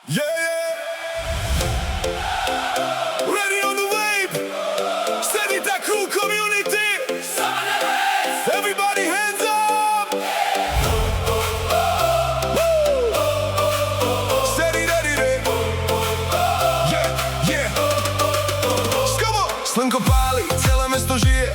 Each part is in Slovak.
Yeah, yeah. Ready on the wave. Steady that cool community. Everybody hands up. Woo. Steady, ready, ready. Yeah, yeah. Skobo. Slnko páli, celé mesto žije.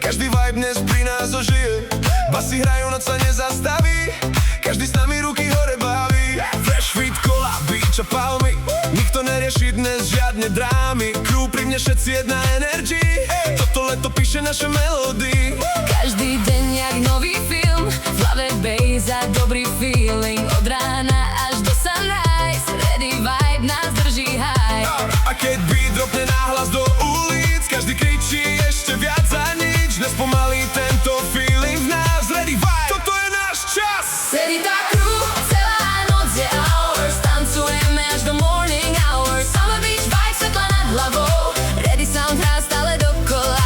Každý vibe dnes pri nás ožije. Basy hrajú, noc sa nezastaví. Každý s nami ruky hore baví. Fresh fit, kola, beach a palmy. Nikto nerieši dnes žiadne drámy. Crew pri mne všetci jedna energy. Toto leto píše naše melódy. Každý deň jak nový film. V hlave bass a dobrý feeling. Od rána až do sunrise. Ready vibe nás drží high. A keď beat dropne náhlas do ulic, každý kričí ešte viac za nič. Dnes pomalý tento feeling v nás. Ready vibe, toto je náš čas. Sedí tá crew, celá noc je ours. Tancujeme až do morning hours. Summer beach vibe, svetla nad hlavou. Ready sound hrá stále dokola.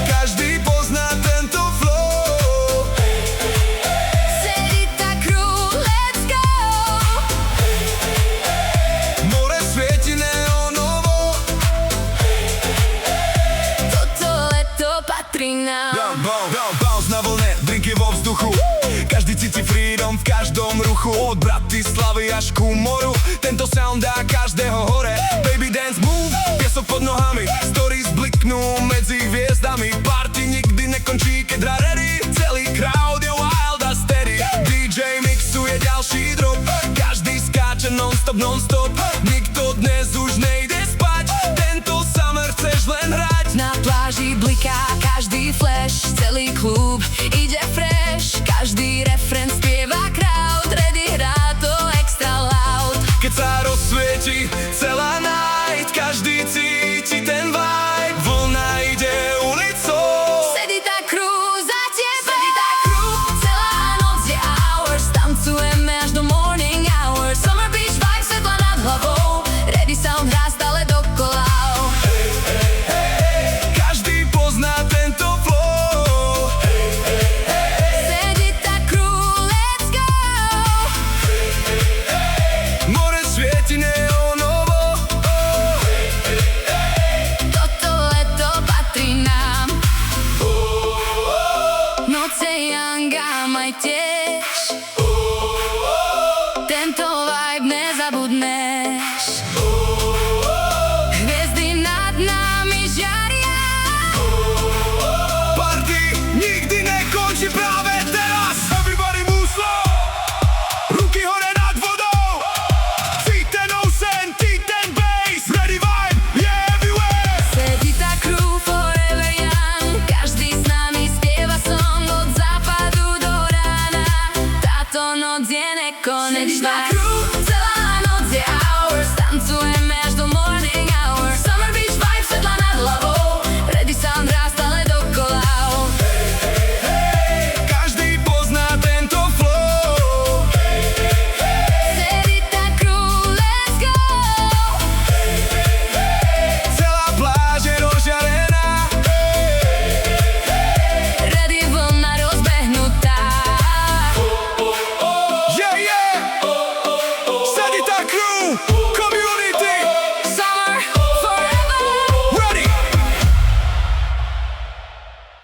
Každý pozná tento flow. Sedí tá crew, let's go. More svieti neonovo. Toto leto patrí nám. Bounce na vlne, drinky vo vzduchu. Každý cíti freedom v každom ruchu. Od Bratislavy až ku moru. Tento sound dá každého hore. Baby dance move, piesok pod nohami. Stories bliknú medzi hviezdami. Party nikdy nekončí, keď hra ready. Celý crowd je wild a steady. DJ mixuje ďalší drop. Každý skáče non-stop, non-stop. Nikto dnes už nejde spať. Tento summer chceš len hrať. Na pláži bliká každý flash. Celý klub ide fresh. Každý refrén spieva crowd. Ready hrá to extra loud. Keď sa rozsvieti celá night, každý cíti ten vibe. Vlna ide ulicou. Sedí tá crew za teba. Sedí tá crew, celá noc je ours. Tancujeme až do morning hours. Summer beach vibe, svetla nad hlavou. Ready sound hrá stále dokola. Každý pozná tento flow. Sedí tá crew, let's go. More svieti neonovo. Toto leto patrí nám. Noce Younga maj tiež. Tento vibe nezabudneš. Hviezdy nad nami žiaria. Party nikdy nekončí práve teraz. Everybody move slow. Ruky hore nad vodou. Feet ten ocean, feet ten bass. Ready vibe, yeah everywhere. Sedí tá crew forever young. Každý s nami spieva song od západu do rána. Táto noc je nekonečná.